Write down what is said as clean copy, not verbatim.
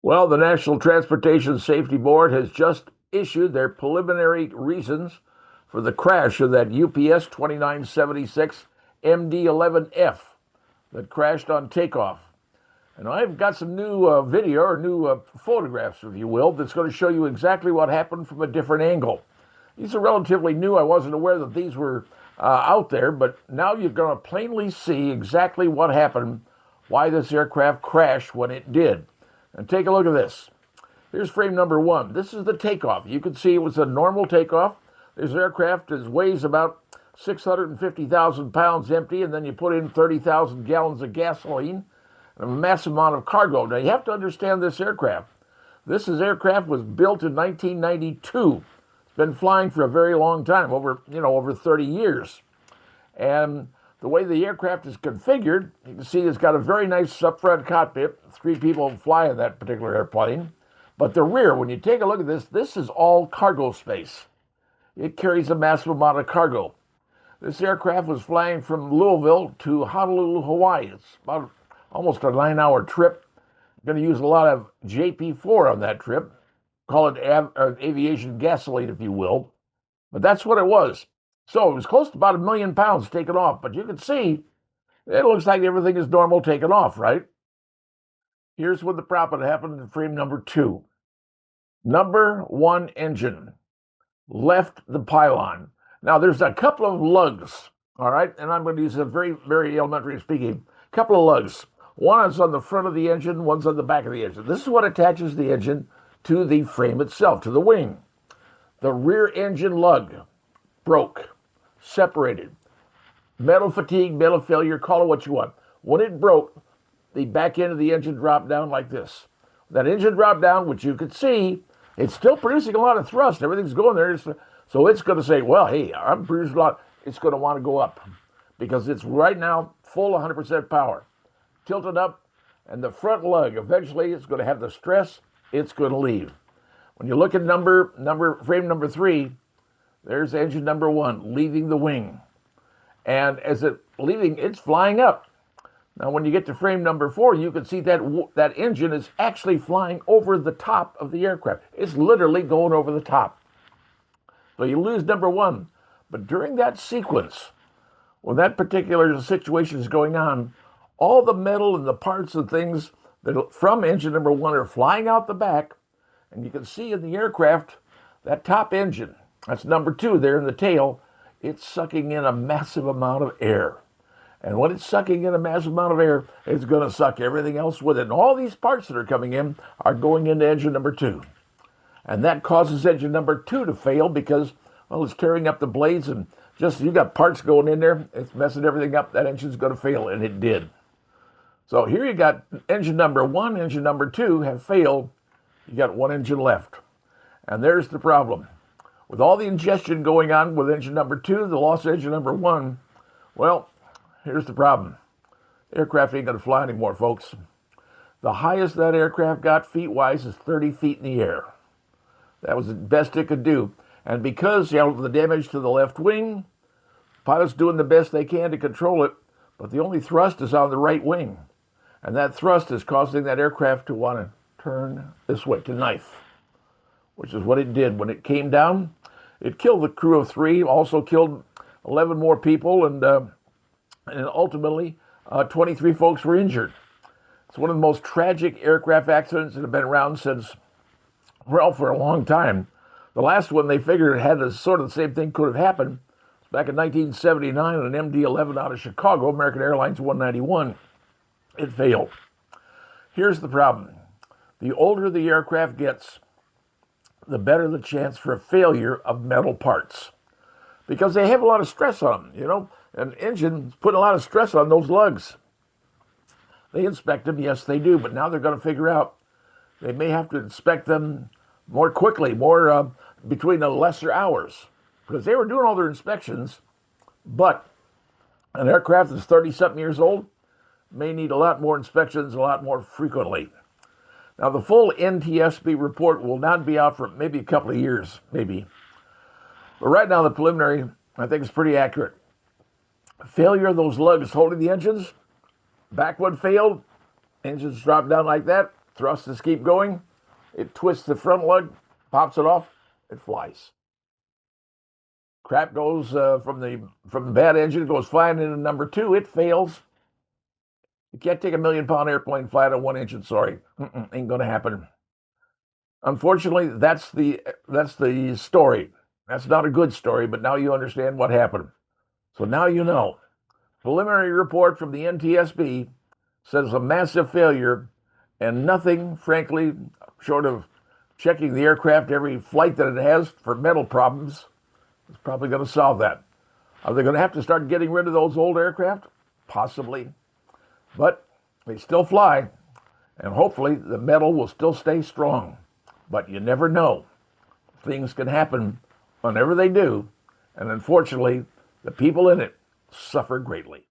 Well, the National Transportation Safety Board has just issued their preliminary reasons for the crash of that UPS 2976 MD-11F that crashed on takeoff. And I've got some new video, or new photographs, if you will, that's going to show you exactly what happened from a different angle. These are relatively new. I wasn't aware that these were out there, but now you're going to plainly see exactly what happened, why this aircraft crashed when it did. And take a look at this. Here's frame number one. This is the takeoff. You can see it was a normal takeoff. This aircraft weighs about 650,000 pounds empty, and then you put in 30,000 gallons of gasoline and a massive amount of cargo. Now, you have to understand this aircraft. This aircraft was built in 1992. It's been flying for a very long time, over 30 years. And the way the aircraft is configured, you can see it's got a very nice up-front cockpit. 3 people fly in that particular airplane. But the rear, when you take a look at this is all cargo space. It carries a massive amount of cargo. This aircraft was flying from Louisville to Honolulu, Hawaii. It's about almost a 9-hour trip. I'm going to use a lot of JP4 on that trip. Call it aviation gasoline, if you will. But that's what it was. So it was close to about 1 million pounds taken off. But you can see, it looks like everything is normal taken off, right? Here's what the problem happened in frame number 2. Number 1 engine left the pylon. Now, there's a couple of lugs, all right? And I'm going to use a very, very elementary speaking. A couple of lugs. One is on the front of the engine, one's on the back of the engine. This is what attaches the engine to the frame itself, to the wing. The rear engine lug broke, separated. Metal fatigue, metal failure, call it what you want. When it broke, the back end of the engine dropped down like this. That engine dropped down, which you could see, it's still producing a lot of thrust. Everything's going there. So it's going to say, well, hey, I'm producing a lot. It's going to want to go up because it's right now full 100% power. Tilted up, and the front lug, eventually it's going to have the stress. It's going to leave. When you look at frame number 3, there's engine number 1 leaving the wing. And as it's leaving, it's flying up. Now, when you get to frame number 4, you can see that engine is actually flying over the top of the aircraft. It's literally going over the top. So you lose number 1. But during that sequence, when that particular situation is going on, all the metal and the parts and things that from engine number 1 are flying out the back. And you can see in the aircraft, that top engine, that's number 2 there in the tail, it's sucking in a massive amount of air. And when it's sucking in a massive amount of air, it's going to suck everything else with it. And all these parts that are coming in are going into engine number 2. And that causes engine number 2 to fail because, well, it's tearing up the blades and just, you got parts going in there, it's messing everything up. That engine's going to fail, and it did. So here you got engine number 1, engine number 2 have failed. You got 1 engine left. And there's the problem. With all the ingestion going on with engine number 2, the loss of engine number 1, well, here's the problem. The aircraft ain't going to fly anymore, folks. The highest that aircraft got feet-wise is 30 feet in the air. That was the best it could do. And because of the damage to the left wing, pilots doing the best they can to control it, but the only thrust is on the right wing. And that thrust is causing that aircraft to want to turn this way, to knife, which is what it did. When it came down, it killed the crew of 3, also killed 11 more people, and ultimately 23 folks were injured. It's one of the most tragic aircraft accidents that have been around since, well, for a long time. The last one they figured had the sort of the same thing could have happened back in 1979 on an MD-11 out of Chicago, American Airlines 191. It failed. Here's the problem. The older the aircraft gets, the better the chance for a failure of metal parts because they have a lot of stress on them, An engine's putting a lot of stress on those lugs. They inspect them, yes, they do, but now they're going to figure out they may have to inspect them more quickly, between the lesser hours, because they were doing all their inspections, but an aircraft that's 30-something years old may need a lot more inspections a lot more frequently. Now, the full NTSB report will not be out for maybe a couple of years, maybe. But right now, the preliminary, I think, is pretty accurate. Failure of those lugs holding the engines, back one failed, engines dropped down like that, Thrusters keep going. It twists the front lug, pops it off, it flies. Crap goes from the bad engine, it goes flying into number 2. It fails. You can't take a 1,000,000-pound airplane fly on one engine. Sorry, ain't gonna happen. Unfortunately, that's the story. That's not a good story, but now you understand what happened. So now you know. Preliminary report from the NTSB says a massive failure, and nothing, frankly, short of checking the aircraft every flight that it has for metal problems, is probably going to solve that. Are they going to have to start getting rid of those old aircraft? Possibly. But they still fly, and hopefully the metal will still stay strong. But you never know. Things can happen whenever they do, and unfortunately, the people in it suffer greatly.